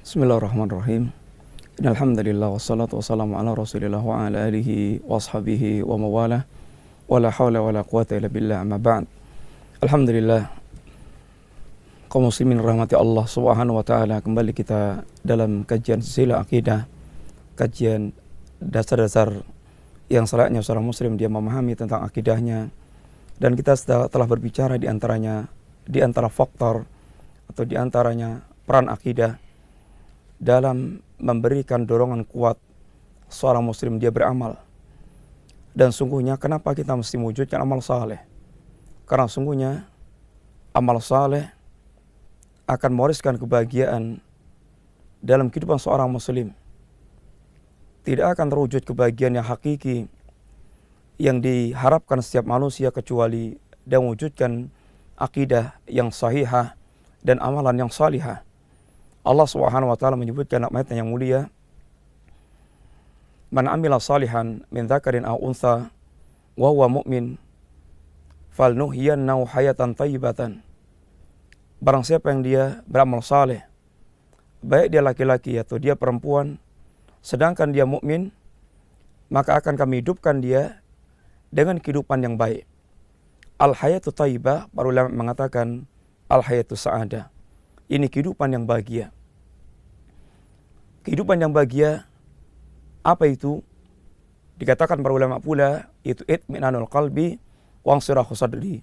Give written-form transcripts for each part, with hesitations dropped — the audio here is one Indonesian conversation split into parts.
Bismillahirrahmanirrahim. Innalhamdulillah wassalatu wassalamu ala Rasulillah wa ala alihi wa ashabihi wa mawalah. Wala hawla wala quwata illa billah, amma ba'd. Alhamdulillah, kaum muslimin rahmati Allah Subhanahu wa taala, kembali kita dalam kajian silsilah akidah, kajian dasar-dasar yang selayaknya seorang muslim dia memahami tentang akidahnya. Dan kita telah berbicara di antara faktor atau di antaranya peran akidah dalam memberikan dorongan kuat seorang muslim dia beramal. Dan sungguhnya kenapa kita mesti mewujudkan amal saleh? Karena sungguhnya amal saleh akan mewariskan kebahagiaan dalam kehidupan seorang muslim. Tidak akan terwujud kebahagiaan yang hakiki yang diharapkan setiap manusia kecuali dia mewujudkan akidah yang sahihah dan amalan yang salihah. Allah Subhanahu wa taala menyebutkan dalam ayatnya yang mulia, "Man 'amila salihan min dzakarin aw untha wa huwa mu'min falnuhyiyannahu hayatan thayyibatan." Barang siapa yang dia beramal saleh, baik dia laki-laki atau dia perempuan, sedangkan dia mukmin, maka akan kami hidupkan dia dengan kehidupan yang baik. Al-hayatu thayyibah, para ulama mengatakan al-hayatu sa'adah. Ini kehidupan yang bahagia. Kehidupan yang bahagia, apa itu? Dikatakan para ulama pula, itu itminanul qalbi wa insyirahu sadri.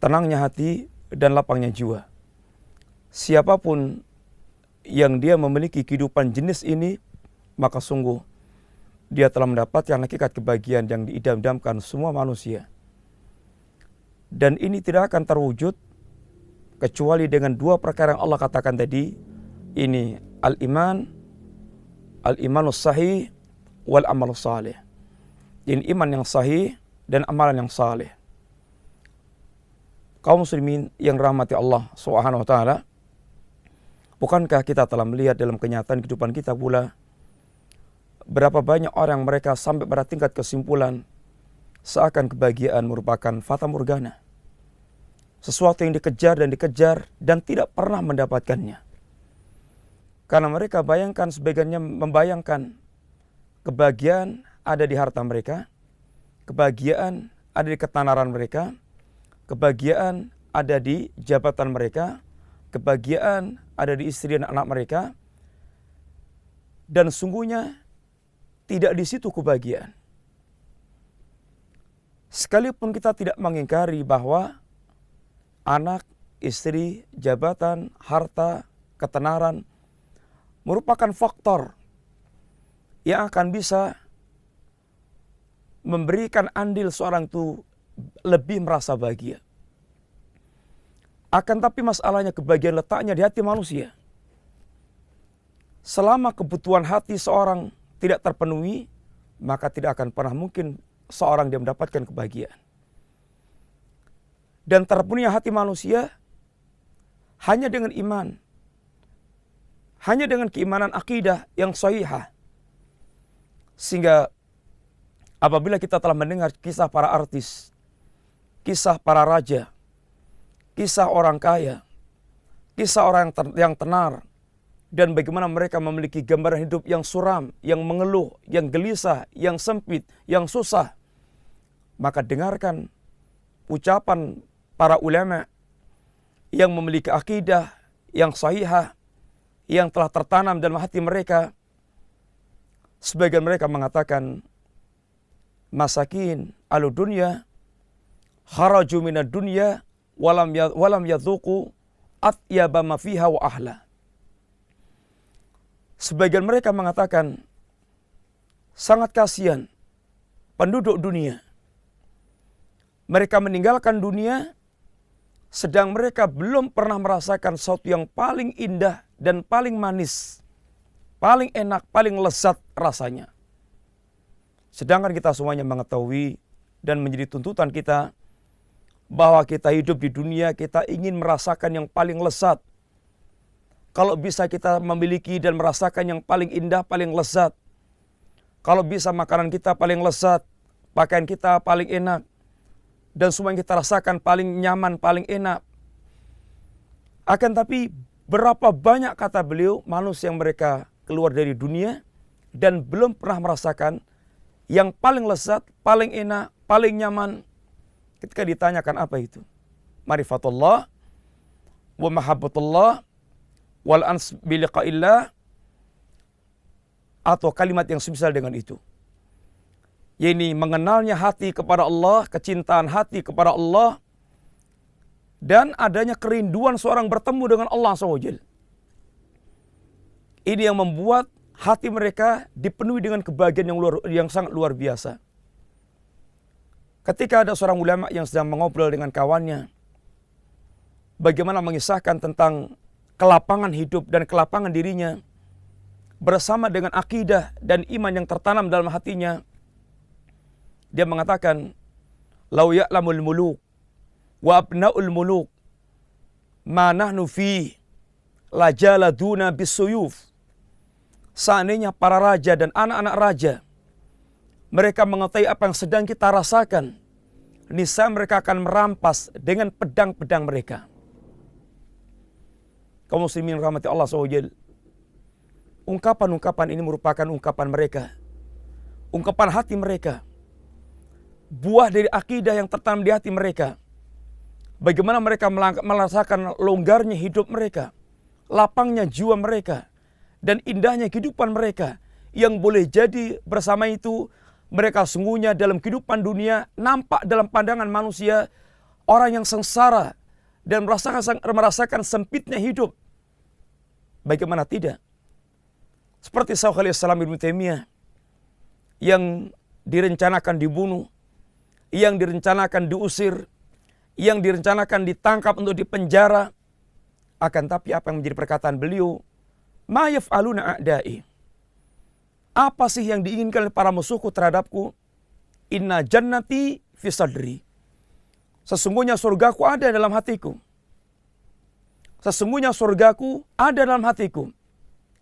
Tenangnya hati dan lapangnya jiwa. Siapapun yang dia memiliki kehidupan jenis ini, maka sungguh dia telah mendapatkan hakikat kebahagiaan yang diidam-idamkan semua manusia. Dan ini tidak akan terwujud kecuali dengan dua perkara yang Allah katakan tadi. Ini al-imanus sahih wal amalus salih. Ini iman yang sahih dan amalan yang saleh. Kaum muslimin yang rahmati Allah Subhanahu wa taala, bukankah kita telah melihat dalam kenyataan kehidupan kita pula berapa banyak orang mereka sampai pada tingkat kesimpulan seakan kebahagiaan merupakan fata morgana. Sesuatu yang dikejar dan tidak pernah mendapatkannya. Karena mereka bayangkan, sebagiannya membayangkan kebahagiaan ada di harta mereka, kebahagiaan ada di ketenaran mereka, kebahagiaan ada di jabatan mereka, kebahagiaan ada di istri dan anak mereka. Dan sungguhnya tidak di situ kebahagiaan. Sekalipun kita tidak mengingkari bahwa anak, istri, jabatan, harta, ketenaran merupakan faktor yang akan bisa memberikan andil seorang itu lebih merasa bahagia. Akan tapi masalahnya kebahagiaan letaknya di hati manusia. Selama kebutuhan hati seorang tidak terpenuhi, maka tidak akan pernah mungkin seorang dia mendapatkan kebahagiaan. Dan terpenuhnya hati manusia hanya dengan iman, hanya dengan keimanan akidah yang sahihah. Sehingga apabila kita telah mendengar kisah para artis, kisah para raja, kisah orang kaya, kisah orang yang tenar, dan bagaimana mereka memiliki gambaran hidup yang suram, yang mengeluh, yang gelisah, yang sempit, yang susah, maka dengarkan ucapan para ulama yang memiliki akidah yang sahihah, yang telah tertanam dalam hati mereka. Sebagian mereka mengatakan, masakin alu dunya kharaju minad dunya walam yadhuqu atyaba ma fiha wa ahla. Sebagian mereka mengatakan, sangat kasihan penduduk dunia. Mereka meninggalkan dunia sedang mereka belum pernah merasakan sesuatu yang paling indah dan paling manis, paling enak, paling lezat rasanya. Sedangkan kita semuanya mengetahui dan menjadi tuntutan kita bahwa kita hidup di dunia, kita ingin merasakan yang paling lezat. Kalau bisa kita memiliki dan merasakan yang paling indah, paling lezat. Kalau bisa makanan kita paling lezat, pakaian kita paling enak, dan semua yang kita rasakan paling nyaman, paling enak. Akan tapi Berapa banyak, kata beliau, manusia yang mereka keluar dari dunia dan belum pernah merasakan yang paling lezat, paling enak, paling nyaman ketika ditanyakan apa itu? Marifatullah wa mahabbatullah wal ans bi liqa'illah, atau kalimat yang semisal dengan itu. Yaitu mengenalnya hati kepada Allah, kecintaan hati kepada Allah, dan adanya kerinduan seorang bertemu dengan Allah SWT. Ini yang membuat hati mereka dipenuhi dengan kebahagiaan yang sangat luar biasa. Ketika ada seorang ulama yang sedang mengobrol dengan kawannya, bagaimana mengisahkan tentang kelapangan hidup dan kelapangan dirinya, bersama dengan akidah dan iman yang tertanam dalam hatinya, dia mengatakan, "Lau ya'lamul muluk wa abna'ul muluk ma nahnu fi la jaladuna bisuyuf." Seandainya para raja dan anak-anak raja mereka mengetahui apa yang sedang kita rasakan, niscaya mereka akan merampas dengan pedang-pedang mereka. Kaum muslimin rahmati Allah SWT, ungkapan-ungkapan ini merupakan ungkapan mereka, ungkapan hati mereka, buah dari akidah yang tertanam di hati mereka. Bagaimana mereka merasakan longgarnya hidup mereka, lapangnya jiwa mereka, dan indahnya kehidupan mereka, yang boleh jadi bersama itu mereka sungguhnya dalam kehidupan dunia nampak dalam pandangan manusia orang yang sengsara dan merasakan sempitnya hidup. Bagaimana tidak? Seperti Syaikhul Islam Ibnu Taimiyah yang direncanakan dibunuh, yang direncanakan diusir, yang direncanakan ditangkap untuk dipenjara. Akan tapi apa yang menjadi perkataan beliau? Ma yaf'aluna a'da'i. Apa sih yang diinginkan oleh para musuhku terhadapku? Inna jannati fi sadri. Sesungguhnya surgaku ada dalam hatiku. Sesungguhnya surgaku ada dalam hatiku.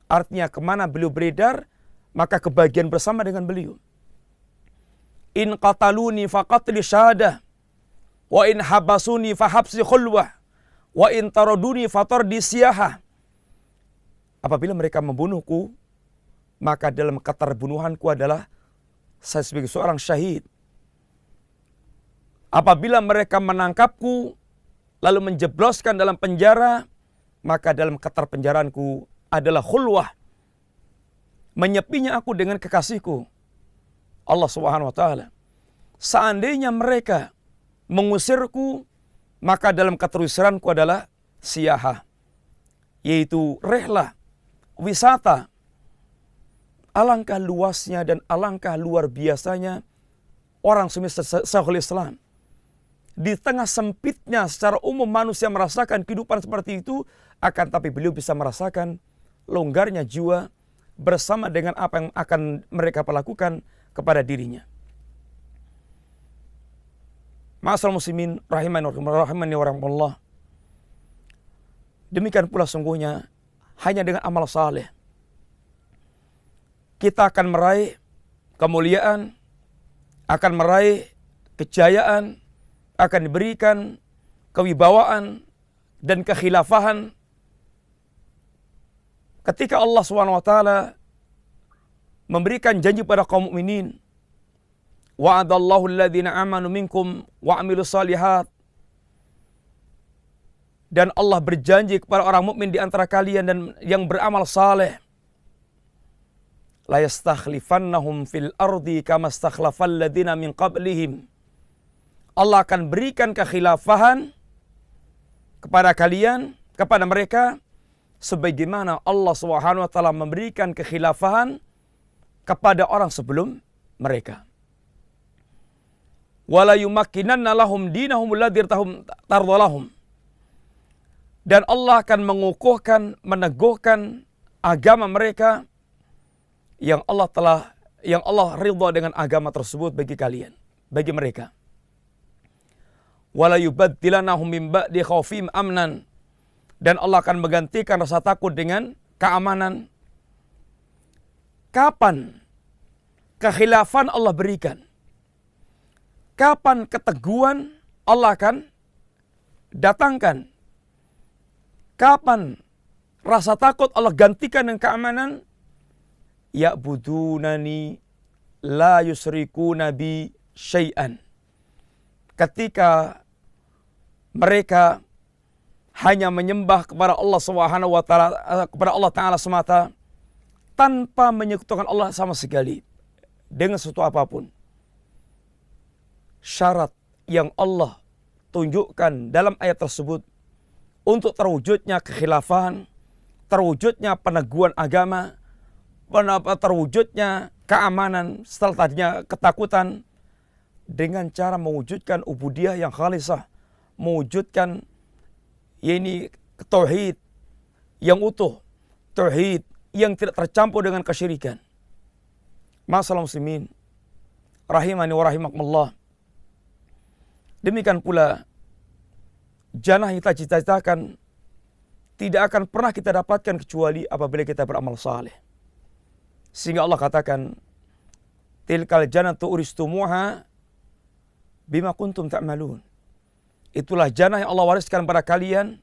Artinya kemana beliau beredar, maka kebahagiaan bersama dengan beliau. In qataluni faqatli syahadah, wa in habasuni fahabsi khulwah, wa in taraduni fatardi siyahah. Apabila mereka membunuhku, maka dalam keterbunuhanku adalah saya sebagai seorang syahid. Apabila mereka menangkapku, lalu menjebloskan dalam penjara, maka dalam keterpenjaraanku adalah khulwah, menyepinya aku dengan kekasihku Allah Subhanahu wa taala. Seandainya mereka mengusirku, maka dalam keterusiranku adalah siyahah, yaitu rehlah, wisata. Alangkah luasnya dan alangkah luar biasanya orang semisal Syaikhul Islam. Di tengah sempitnya secara umum manusia merasakan kehidupan seperti itu, akan tapi beliau bisa merasakan longgarnya jiwa bersama dengan apa yang akan mereka lakukan kepada dirinya. Ma'asyiral muslimin rahimani wa rahimakumullah. Demikian pula sungguhnya hanya dengan amal saleh kita akan meraih kemuliaan, akan meraih kejayaan, akan diberikan kewibawaan dan kekhilafahan. Ketika Allah SWT memberikan janji pada kaum mukminin, wa'adallahu alladhina amanu minkum wa 'amilus shalihat, dan Allah berjanji kepada orang mukmin di antara kalian dan yang beramal saleh, la yastakhlifannahum fil ardi kama stakhlafal ladzina min qablihim. Allah akan berikan kekhilafahan kepada kalian, kepada mereka, sebagaimana Allah Subhanahu wa taala memberikan kekhilafahan kepada orang sebelum mereka. Wala yumakkinanna lahum dinahum alladzi tardalahum. Dan Allah akan mengukuhkan, meneguhkan agama mereka yang Allah ridha dengan agama tersebut bagi kalian, bagi mereka. Wala yubaddilannahum min ba'di khaufihim amnan. Dan Allah akan menggantikan rasa takut dengan keamanan. Kapan kekhilafan Allah berikan? Kapan keteguhan Allah akan datangkan? Kapan rasa takut Allah gantikan dengan keamanan. Ya'budunani la yusrikuna bi syai'an. Ketika mereka hanya menyembah kepada Allah Subhanahu wa taala, kepada Allah taala semata, tanpa menyekutukan Allah sama sekali dengan sesuatu apapun. Syarat yang Allah tunjukkan dalam ayat tersebut untuk terwujudnya kekhilafan, terwujudnya peneguhan agama, terwujudnya keamanan setelah tadinya ketakutan, dengan cara mewujudkan ubudiyah yang khalisah, mewujudkan tauhid yang utuh, tauhid yang tidak tercampur dengan kesyirikan. Masalah muslimin rahimani wa rahimakumullah. Demikian pula jannah yang kita cita-citakan tidak akan pernah kita dapatkan kecuali apabila kita beramal saleh. Sehingga Allah katakan, tilkal jannatu uristumuha bima kuntum ta'malun. Itulah jannah yang Allah wariskan pada kalian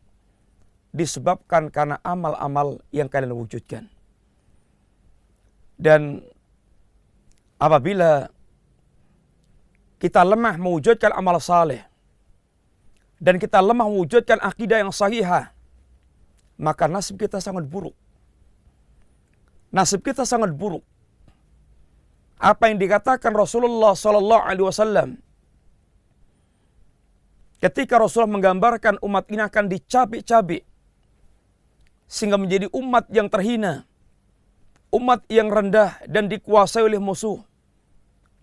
disebabkan karena amal-amal yang kalian wujudkan. Dan apabila kita lemah mewujudkan amal saleh dan kita lemah mewujudkan akidah yang sahihah, maka nasib kita sangat buruk. Nasib kita sangat buruk. Apa yang dikatakan Rasulullah sallallahu alaihi wasallam ketika Rasulullah menggambarkan umat ini akan dicabik-cabik sehingga menjadi umat yang terhina, umat yang rendah dan dikuasai oleh musuh,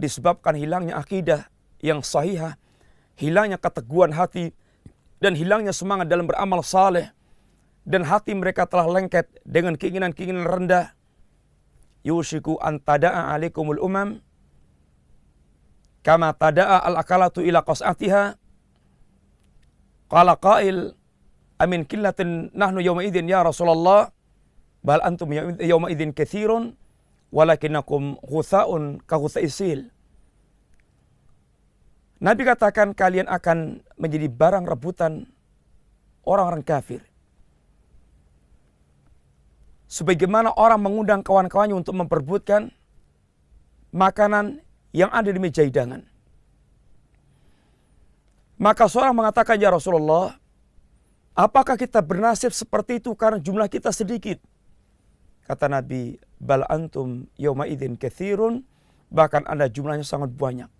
disebabkan hilangnya akidah yang sahihah, hilangnya keteguhan hati, dan hilangnya semangat dalam beramal saleh, dan hati mereka telah lengket dengan keinginan-keinginan rendah. Yushiku an tada'a alaikumul umam kama tada'a al-akalatu ila qas'atiha. Qala qail amin killatin nahnu yawma idzin ya Rasulullah bal antum yawma idzin katsirun walakinakum ghutha'un ka ghuthaisil. Nabi katakan kalian akan menjadi barang rebutan orang-orang kafir. Sebagaimana orang mengundang kawan-kawannya untuk memperebutkan makanan yang ada di meja hidangan. Maka seorang mengatakan, ya Rasulullah, apakah kita bernasib seperti itu karena jumlah kita sedikit? Kata Nabi, bal antum yawma idzin katsirun, bahkan Anda jumlahnya sangat banyak.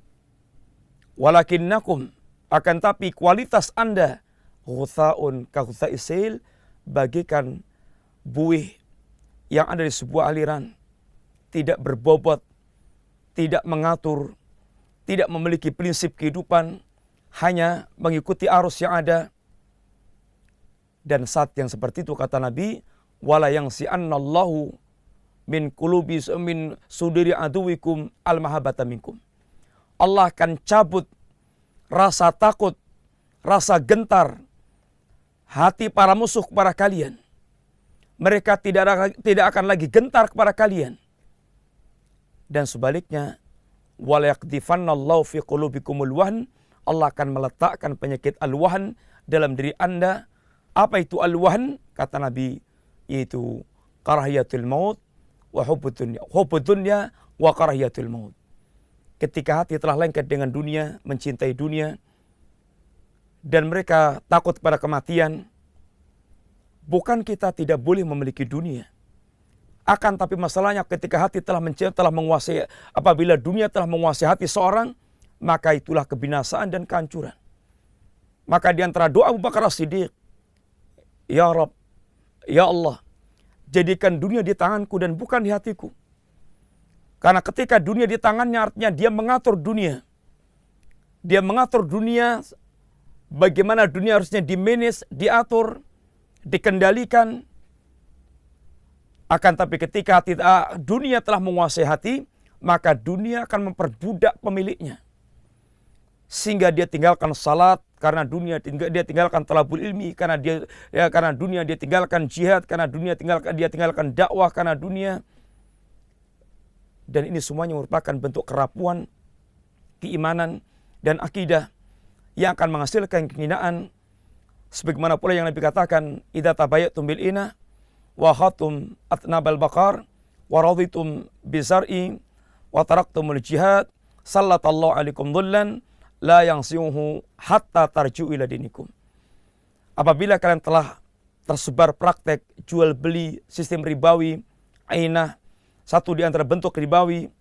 Walakinnakum, akan tapi kualitas Anda ghutha'un ka ghuthaisil, bagikan buih yang ada di sebuah aliran, tidak berbobot, tidak mengatur, tidak memiliki prinsip kehidupan, hanya mengikuti arus yang ada. Dan saat yang seperti itu kata Nabi, wala yang si'annallahu min qulubi min sudiri aduwikum al-mahabbata minkum. Allah akan cabut rasa takut, rasa gentar hati para musuh kepada kalian. Mereka tidak akan lagi gentar kepada kalian. Dan sebaliknya, wala yaqdifannallahu fi qulubikumul wahn, Allah akan meletakkan penyakit al-wahn dalam diri Anda. Apa itu al-wahn? Kata Nabi, yaitu karahiyatul maut wa hubbud dunya wa karahiyatul maut. Ketika hati telah lengket dengan dunia, mencintai dunia, dan mereka takut kepada kematian, bukan kita tidak boleh memiliki dunia. Akan tapi masalahnya ketika hati telah menguasai, apabila dunia telah menguasai hati seorang, maka itulah kebinasaan dan kehancuran. Maka di antara doa Abu Bakar As-Siddiq, ya Rabb, ya Allah, jadikan dunia di tanganku dan bukan di hatiku. Karena ketika dunia di tangannya artinya dia mengatur dunia. Dia mengatur dunia, bagaimana dunia harusnya dimanage, diatur, dikendalikan. Akan tapi ketika dunia telah menguasai hati, maka dunia akan memperbudak pemiliknya. Sehingga dia tinggalkan salat karena dunia, dia tinggalkan talabul ilmi karena dunia, dia tinggalkan jihad karena dunia, dia tinggalkan dakwah karena dunia. Dan ini semuanya merupakan bentuk kerapuan keimanan dan akidah yang akan menghasilkan kehinaan. Sebagaimana pula yang Nabi katakan, idza tabayatum bil ina wa khatum atnabal baqar wa raditum bizar'i wa taraktumul jihad sallallahu alaikum dhullan la yansiuhu hatta tarji'u ila dinikum. Apabila kalian telah tersebar praktek jual beli sistem ribawi, ainah, satu di antara bentuk ribawi,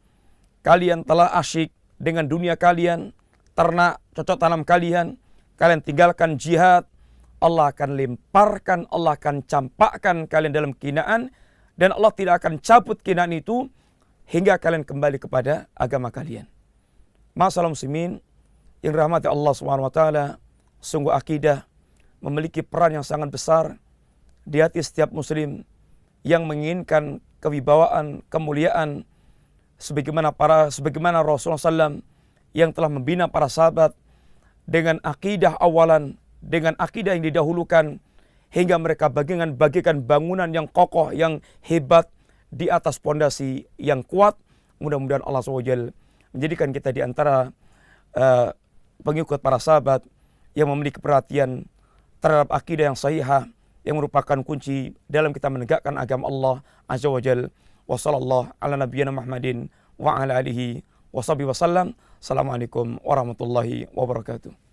kalian telah asyik dengan dunia kalian, ternak cocok tanam kalian tinggalkan jihad, Allah akan lemparkan, Allah akan campakkan kalian dalam kinaan, dan Allah tidak akan cabut kinaan itu hingga kalian kembali kepada agama kalian. Masalah muslimin yang rahmati Allah SWT, sungguh akidah memiliki peran yang sangat besar di hati setiap muslim yang menginginkan kewibawaan, kemuliaan, sebagaimana Rasulullah SAW yang telah membina para sahabat dengan akidah awalan, dengan akidah yang didahulukan, hingga mereka bagikan bangunan yang kokoh, yang hebat di atas pondasi yang kuat. Mudah-mudahan Allah SWT menjadikan kita di antara pengikut para sahabat yang memiliki perhatian terhadap akidah yang sahihah, yang merupakan kunci dalam kita menegakkan agama Allah Azza wa Jalla. Wa sallallahu ala nabiyyina Muhammadin wa ala alihi wa sahbihi wasallam. Assalamualaikum warahmatullahi wabarakatuh.